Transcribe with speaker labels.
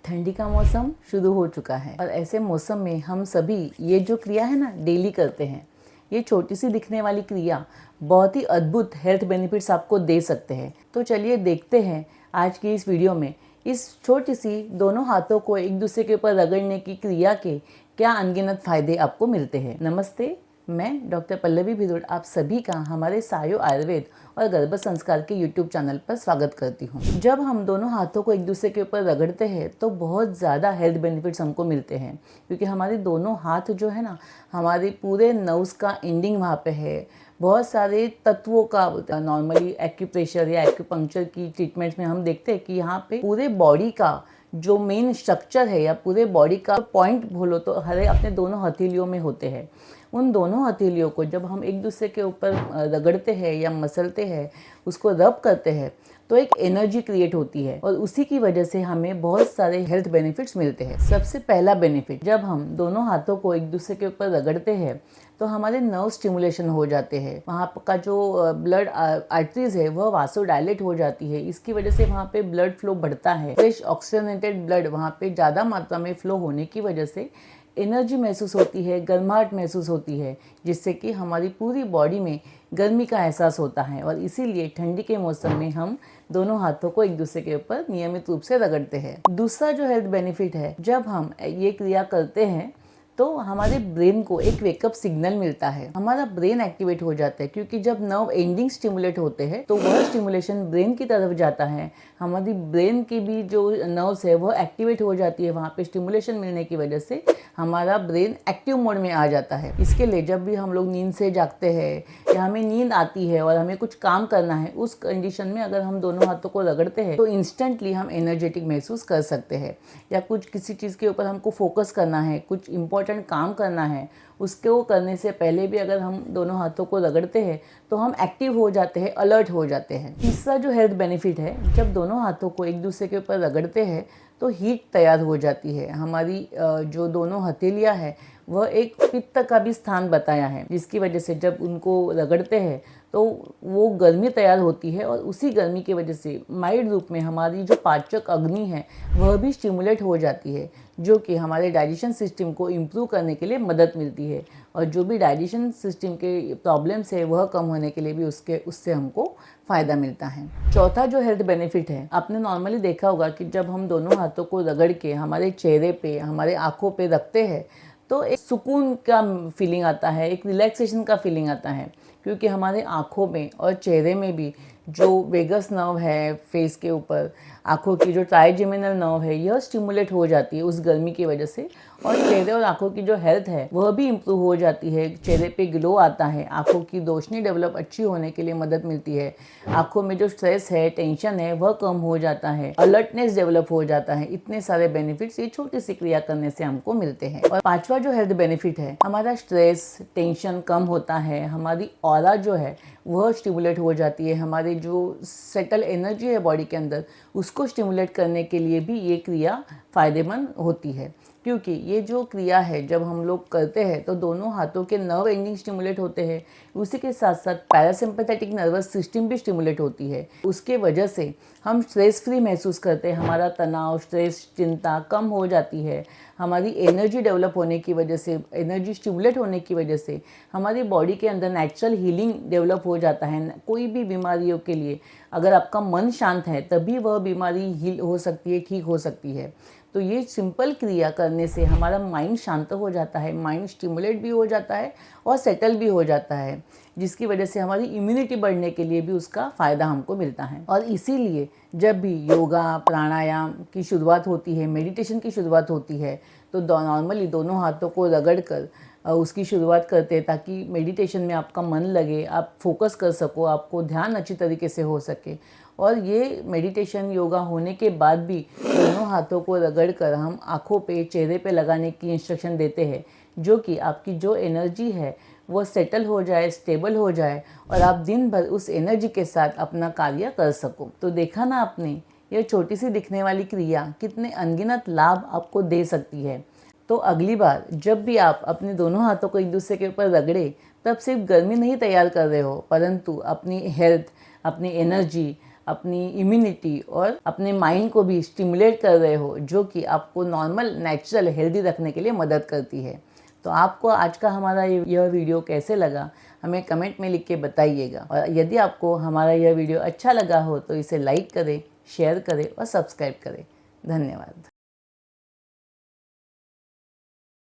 Speaker 1: ठंडी का मौसम शुरू हो चुका है और ऐसे मौसम में हम सभी ये जो क्रिया है ना डेली करते हैं, ये छोटी सी दिखने वाली क्रिया बहुत ही अद्भुत हेल्थ बेनिफिट्स आपको दे सकते हैं। तो चलिए देखते हैं आज की इस वीडियो में इस छोटी सी दोनों हाथों को एक दूसरे के ऊपर रगड़ने की क्रिया के क्या अनगिनत फायदे आपको मिलते हैं। नमस्ते, मैं डॉक्टर पल्लवी भिदुड़ आप सभी का हमारे सायो आयुर्वेद और गर्भ संस्कार के यूट्यूब चैनल पर स्वागत करती हूँ। जब हम दोनों हाथों को एक दूसरे के ऊपर रगड़ते हैं तो बहुत ज़्यादा हेल्थ बेनिफिट्स हमको मिलते हैं, क्योंकि हमारे दोनों हाथ जो है ना, हमारे पूरे नर्व्स का एंडिंग वहाँ पे है। बहुत सारे तत्वों का नॉर्मली एक्यूप्रेशर या एक्यूपंक्चर की ट्रीटमेंट्स में हम देखते हैं कि यहाँ पे पूरे बॉडी का जो मेन स्ट्रक्चर है या पूरे बॉडी का पॉइंट बोलो तो हरे अपने दोनों हथेलियों में होते हैं। उन दोनों हथेलियों को जब हम एक दूसरे के ऊपर रगड़ते हैं या मसलते हैं, उसको रब करते हैं, तो एक एनर्जी क्रिएट होती है और उसी की वजह से हमें बहुत सारे हेल्थ बेनिफिट्स मिलते हैं। सबसे पहला बेनिफिट, जब हम दोनों हाथों को एक दूसरे के ऊपर रगड़ते हैं तो हमारे नर्व स्टिमुलेशन हो जाते हैं। वहाँ का जो ब्लड आर्टरीज है वह वासोडायलेट हो जाती है। इसकी वजह से वहाँ पे ब्लड फ्लो बढ़ता है। फ्रेश ऑक्सीजनेटेड ब्लड वहाँ पे ज़्यादा मात्रा में फ्लो होने की वजह से एनर्जी महसूस होती है, गर्माहट महसूस होती है, जिससे कि हमारी पूरी बॉडी में गर्मी का एहसास होता है और इसीलिए ठंडी के मौसम में हम दोनों हाथों को एक दूसरे के ऊपर नियमित रूप से रगड़ते हैं। दूसरा जो हेल्थ बेनिफिट है, जब हम ये क्रिया करते हैं तो हमारे ब्रेन को एक वेकअप सिग्नल मिलता है। हमारा ब्रेन एक्टिवेट हो जाता है, क्योंकि जब नर्व एंडिंग स्टिमुलेट होते हैं तो वह स्टिमुलेशन ब्रेन की तरफ जाता है। हमारी ब्रेन की भी जो नर्व्स है वह एक्टिवेट हो जाती है। वहाँ पे स्टिमुलेशन मिलने की वजह से हमारा ब्रेन एक्टिव मोड में आ जाता है। इसके लिए जब भी हम लोग नींद से जागते हैं या हमें नींद आती है और हमें कुछ काम करना है, उस कंडीशन में अगर हम दोनों हाथों को रगड़ते हैं तो इंस्टेंटली हम एनर्जेटिक महसूस कर सकते हैं। या कुछ किसी चीज़ के ऊपर हमको फोकस करना है, कुछ इंपॉर्टेंट काम करना है, उसको करने से पहले भी अगर हम दोनों हाथों को रगड़ते हैं तो हम एक्टिव हो जाते हैं, अलर्ट हो जाते हैं। तीसरा जो हेल्थ बेनिफिट है, जब दोनों हाथों को एक दूसरे के ऊपर रगड़ते हैं तो हीट तैयार हो जाती है। हमारी जो दोनों हथेलियाँ हैं वह एक पित्त का भी स्थान बताया है, जिसकी वजह से जब उनको रगड़ते हैं तो वो गर्मी तैयार होती है और उसी गर्मी की वजह से माइल्ड रूप में हमारी जो पाचक अग्नि है वह भी स्टिमुलेट हो जाती है, जो कि हमारे डाइजेशन सिस्टम को इम्प्रूव करने के लिए मदद मिलती है और जो भी डाइजेशन सिस्टम के प्रॉब्लम्स है वह कम होने के लिए भी उससे हमको फ़ायदा मिलता है। चौथा जो हेल्थ बेनिफिट है, आपने नॉर्मली देखा होगा कि जब हम दोनों हाथों को रगड़ के हमारे चेहरे पे, हमारे आँखों पे रखते हैं तो एक सुकून का फीलिंग आता है, एक रिलैक्सेशन का फीलिंग आता है, क्योंकि हमारे आँखों में और चेहरे में भी जो वेगस नर्व है फेस के ऊपर, आँखों की जो ट्राइजेमिनल नर्व है यह स्टिमुलेट हो जाती है उस गर्मी की वजह से और चेहरे और आँखों की जो हेल्थ है वह भी इम्प्रूव हो जाती है। चेहरे पे ग्लो आता है, आँखों की रोशनी डेवलप अच्छी होने के लिए मदद मिलती है, आँखों में जो स्ट्रेस है, टेंशन है वह कम हो जाता है, अलर्टनेस डेवलप हो जाता है। इतने सारे बेनिफिट्स ये छोटी सी क्रिया करने से हमको मिलते हैं। और पांचवा जो हेल्थ बेनिफिट है, हमारा स्ट्रेस टेंशन कम होता है, हमारी ऑरा जो है वह स्टिमुलेट हो जाती है, हमारी जो सेटल एनर्जी है बॉडी के अंदर उसको स्टिमुलेट करने के लिए भी ये क्रिया फ़ायदेमंद होती है। क्योंकि ये जो क्रिया है जब हम लोग करते हैं तो दोनों हाथों के नर्व एंडिंग स्टिमुलेट होते हैं, उसी के साथ साथ पैरासिम्पैथेटिक नर्वस सिस्टम भी स्टिमुलेट होती है। उसके वजह से हम स्ट्रेस फ्री महसूस करते हैं, हमारा तनाव, स्ट्रेस, चिंता कम हो जाती है। हमारी एनर्जी डेवलप होने की वजह से, एनर्जी स्टिमुलेट होने की वजह से हमारी बॉडी के अंदर नेचुरल हीलिंग डेवलप हो जाता है। कोई भी बीमारियों के लिए अगर आपका मन शांत है तभी वह बीमारी हील हो सकती है, ठीक हो सकती है। तो ये सिंपल क्रिया करने से हमारा माइंड शांत हो जाता है, माइंड स्टिमुलेट भी हो जाता है और सेटल भी हो जाता है, जिसकी वजह से हमारी इम्यूनिटी बढ़ने के लिए भी उसका फ़ायदा हमको मिलता है। और इसीलिए जब भी योगा प्राणायाम की शुरुआत होती है, मेडिटेशन की शुरुआत होती है, तो नॉर्मली दोनों हाथों को रगड़ कर उसकी शुरुआत करते हैं, ताकि मेडिटेशन में आपका मन लगे, आप फोकस कर सको, आपको ध्यान अच्छी तरीके से हो सके। और ये मेडिटेशन योगा होने के बाद भी दोनों हाथों को रगड़ कर हम आँखों पे, चेहरे पे लगाने की इंस्ट्रक्शन देते हैं, जो कि आपकी जो एनर्जी है वो सेटल हो जाए, स्टेबल हो जाए और आप दिन भर उस एनर्जी के साथ अपना कार्य कर सको। तो देखा ना आपने, यह छोटी सी दिखने वाली क्रिया कितने अनगिनत लाभ आपको दे सकती है। तो अगली बार जब भी आप अपने दोनों हाथों को एक दूसरे के ऊपर रगड़े, तब सिर्फ गर्मी नहीं तैयार कर रहे हो, परंतु अपनी हेल्थ, अपनी एनर्जी, अपनी इम्यूनिटी और अपने माइंड को भी स्टिमुलेट कर रहे हो, जो कि आपको नॉर्मल नेचुरल हेल्दी रखने के लिए मदद करती है। तो आपको आज का हमारा यह वीडियो कैसे लगा हमें कमेंट में लिख के बताइएगा। और यदि आपको हमारा यह वीडियो अच्छा लगा हो तो इसे लाइक करें, शेयर करें और सब्सक्राइब करें। धन्यवाद।